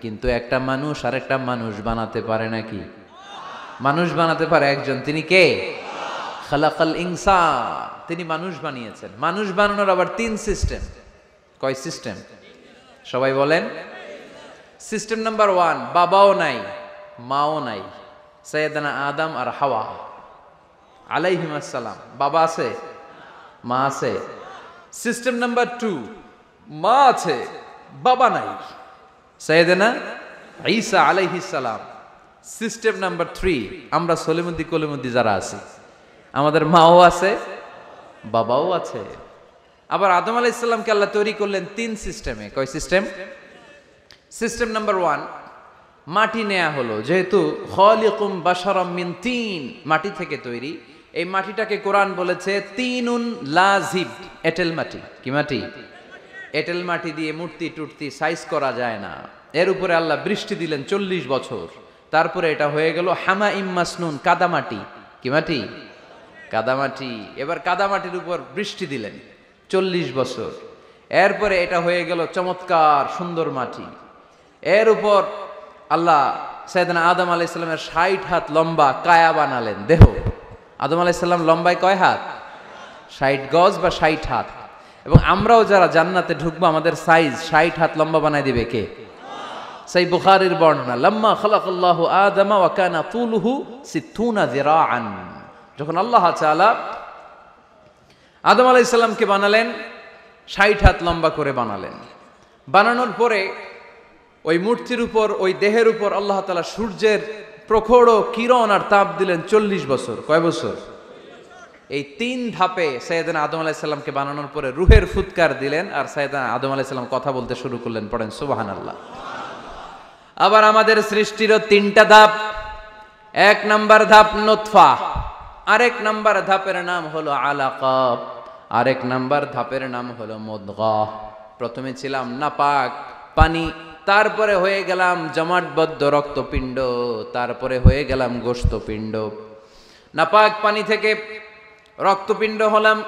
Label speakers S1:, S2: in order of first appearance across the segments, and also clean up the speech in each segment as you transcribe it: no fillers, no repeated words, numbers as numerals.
S1: কিন্তু একটা মানুষ আরেকটা মানুষ বানাতে পারে নাকি? মানুষ বানাতে পারে একজন, তিনি কে? খালাকাল ইনসান, তিনি মানুষ বানিয়েছেন। মানুষ বানানোর আবার 3 সিস্টেম। কয় সিস্টেম? সবাই বলেন। সিস্টেম নাম্বার 1, বাবাও নাই মাও নাই, সাইয়েদানা আদম আর হাওয়া আলাইহিস সালাম। বাবা আছে, মা আছে। সিস্টেম নাম্বার 2, মা আছে বাবা নাই, সাইয়েদানা ঈসা আলাইহিস সালাম। সিস্টেম নাম্বার 3, আমরা সলিমুদ্দি কলিমুদ্দি যারা আছি, আমাদের মাও আছে বাবাও আছে। আবার আদম আলাইহিস সালামকে আল্লাহ তৈরি করলেন 3 সিস্টেমে। কয় সিস্টেম? সিস্টেম নাম্বার 1, মাটি নেয়া হলো, যেহেতু খালিকুম বাশারাম মিন তিন, মাটি থেকে তৈরি। এই মাটিটাকে কোরআন বলেছে তিনুন লাজিব, এঁটেল মাটি। কি মাটি? এঁটেল মাটি দিয়ে মূর্তি টুর্তি সাইজ করা যায় না। এর উপরে আল্লাহ বৃষ্টি দিলেন 40 বছর, তারপরে এটা হয়ে গেল হামাইম মাসনুন, কাদামাটি। কি মাটি? কাদামাটি। এবার কাদামাটির উপর বৃষ্টি দিলেন 40 বছর, এরপরে এটা হয়ে গেল চমৎকার সুন্দর মাটি। এর উপর আল্লাহ সাইয়েদনা আদম আলাইহিস সালামের 60 হাত লম্বা কায়া বানালেন, দেহ। আদম আলাইহিস সালাম লম্বায় কয় হাত? 60 গজ বা 60 হাত। এবং আমরাও যারা জান্নাতে ঢুকবো, আমাদের সাইজ 60 হাত লম্বা বানায় দিবে কে? সেই বুখারীর বর্ণনা, লাম্মা খালাকাল্লাহু আদম ওয়া কানা তুলুহু 60 যিরাআন। যখন আল্লাহ তাআলা আদম আলাইহিস সালামকে বানালেন, 60 হাত লম্বা করে বানালেন। বানানোর পরে ওই মূর্তির উপর, ওই দেহের উপর আল্লাহ তাআলা সূর্যের প্রখর কিরণ আর তাপ দিলেন 40 বছর। কয় বছর? এই 3 ধাপে সাইয়েদনা আদম আলাইহিস সালামকে বানানোর পরে রূহের ফুৎকার দিলেন, আর সাইয়েদনা আদম আলাইহিস সালাম কথা বলতে শুরু করলেন। পড়েন সুবহানাল্লাহ। আবার আমাদের সৃষ্টিরও 3টা ধাপ। 1 নাম্বার ধাপ নুতফা, আরেক নাম্বার ধাপের নাম হলো আলাকা, আরেক নাম্বার ধাপের নাম হলো মুদগাহ। প্রথমে ছিলাম নাপাক পানি, তারপরে হয়ে গেলাম জমাটবদ্ধ রক্তপিণ্ড, তারপরে হয়ে গেলাম গোশতপিণ্ড। নাপাক পানি থেকে রক্তপিণ্ড হলাম,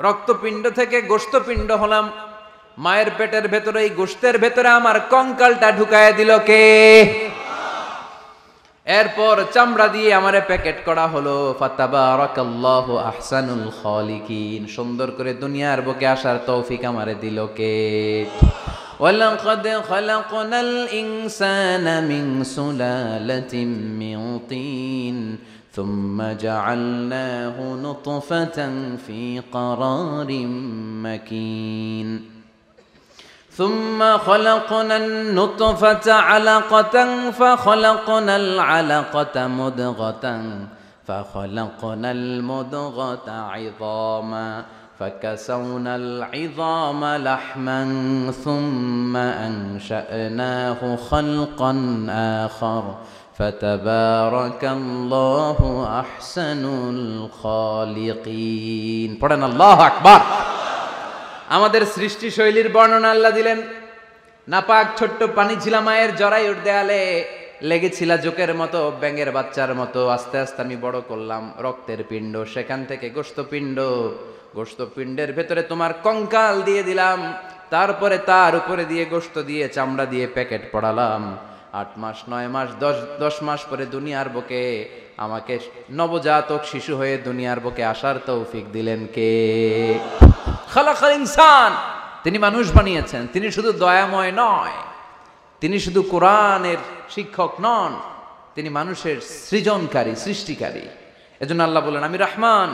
S1: রক্তপিণ্ড থেকে গোশতপিণ্ড হলাম। মায়ের পেটের ভেতরে, এই গোশতের ভেতরে আমার কঙ্কালটা ঢুকায় দিল কে? এরপর চামড়া দিয়ে আমারে প্যাকেট করা হলো। ফাতাবারাকাল্লাহু আহসানুল খালিকিন। সুন্দর করে দুনিয়ার বুকে আসার তৌফিক আমারে দিল কে? ওয়ালাকাদ খালাকনাল ইনসানা মিন সুলালাতিন মিন তিন সুম্মা জাআলনাহু নুতফাতান ফি ক্বারারিম মাকিন ثم خلقنا النطفة علقة فخلقنا العلقة مضغة فخلقنا المضغة عظاما فكسونا العظام لحما ثم أنشأناه خلقا آخر فتبارك الله أحسن الخالقين. পড়েন আল্লাহু আকবার। আমাদের সৃষ্টি শৈলীর বর্ণনা আল্লাহ দিলেন। নাপাক ছোট্ট পানি ছিল মায়ের জরায়ুর দেয়ালে, লেগেছিল জোকের মতো, ব্যাঙের বাচ্চার মতো। আস্তে আস্তে আমি বড় করলাম রক্তের পিণ্ড, সেখান থেকে গোশতপিণ্ড, গোশতপিণ্ডের ভেতরে তোমার কঙ্কাল দিয়ে দিলাম, তারপরে তার উপরে দিয়ে গোশত দিয়ে চামড়া দিয়ে প্যাকেট পড়ালাম। 8 মাস 9 মাস 10 মাস পরে দুনিয়ার বুকে আমাকে নবজাতক শিশু হয়ে দুনিয়ার বুকে আসার তৌফিক দিলেন কে? খালাকাল ইনসান। তিনি মানুষ বানিয়েছেন। তিনি শুধু দয়াময় নয়, তিনি শুধু কোরআনের শিক্ষক নন, তিনি মানুষের সৃজনকারী, সৃষ্টিকারী। এজন্য আল্লাহ বলেন, আমি রহমান,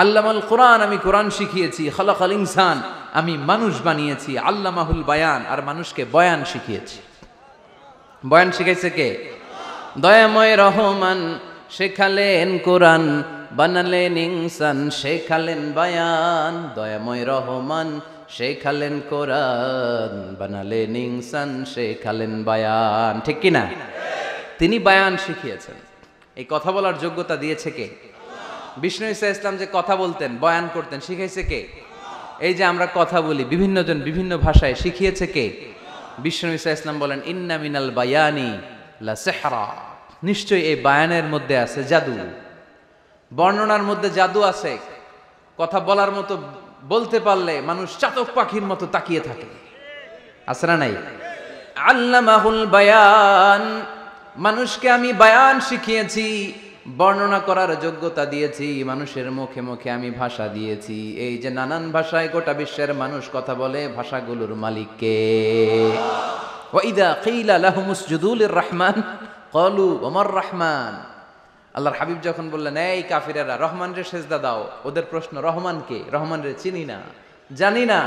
S1: আল্লামাল কোরআন, আমি কোরআন শিখিয়েছি। খালাকাল ইনসান, আমি মানুষ বানিয়েছি। আল্লামাহুল বায়ান, আর মানুষকে বয়ান শিখিয়েছি। বয়ান শিখাইছে কে? দয়াময় রহমান শেখালেন কোরআন, বানালেন ইনসান, শেখালেন বায়ান। দয়াময় রহমান শেখালেন কোরআন, বানালেন ইনসান, শেখালেন বায়ান। ঠিক কি না? তিনি বায়ান শিখিয়েছেন। এই কথা বলার যোগ্যতা দিয়েছে কে? বিষ্ণু ঈসা ইসলাম যে কথা বলতেন, বয়ান করতেন, শিখাইছে কে? এই যে আমরা কথা বলি, বিভিন্ন জন বিভিন্ন ভাষায়, শিখিয়েছে কে? বিষ্ণু ঈসা ইসলাম বলেন, ইন্না মিনাল বায়ানি লা সিহরা। নিশ্চয়ই এই বায়ানের মধ্যে আছে জাদু, বর্ণনার মধ্যে জাদু আছে। কথা বলার মতো, বলতে পারলে মানুষ চাতক পাখির মতো তাকিয়ে থাকে। আছে না নাই? আল্লামাহুল বায়ান, মানুষকে আমি বায়ান শিখিয়েছি, বর্ণনা করার যোগ্যতা দিয়েছি, মানুষের মুখে মুখে আমি ভাষা দিয়েছি। এই যে নানান ভাষায় গোটা বিশ্বের মানুষ কথা বলে, ভাষাগুলোর মালিক কে? ওয়া ইযা কিলা লাহুমুসজুদু লিররহমান ক্বালু ওমার রহমান। আল্লাহর হাবিব যখন বললেন এই কাফিরেরা রহমানরে সেজদা দাও, ওদের প্রশ্ন রহমান কে? রহমান রে চিনি না, জানি না।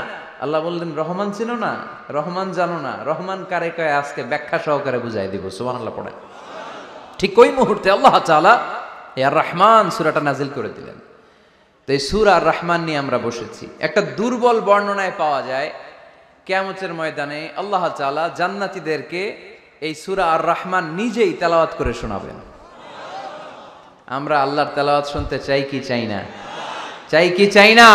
S1: আল্লাহ বললেন রহমান চিনো না, রহমান জানো না, রহমান কারে কয় আজকে ব্যাখ্যা সহকারে বুঝাই দিব। সুবহানাল্লাহ পড়ে। ঠিক ওই মুহূর্তে আল্লাহ তাআলা আর রহমান সূরাটা নাজিল করে দিলেন। তো এই সূরা আর রহমান নিয়ে আমরা বসেছি। একটা দুর্বল বর্ণনায় পাওয়া যায় কিয়ামতের ময়দানে আল্লাহ তাআলা জান্নাতীদেরকে এই সূরা আর রহমান নিজেই তেলাওয়াত করে শোনাবেন। আমরা আল্লাহর তেলাওয়াত শুনতে চাই কি চাই না? চাই কি চাই না?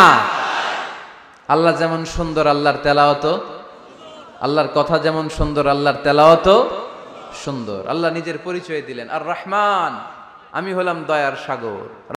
S1: আল্লাহ যেমন সুন্দর, আল্লাহর তেলাওয়াতও, আল্লাহর কথা যেমন সুন্দর, আল্লাহর তেলাওয়াতও সুন্দর। আল্লাহ নিজের পরিচয় দিলেন আর রহমান, আমি হলাম দয়ার সাগর।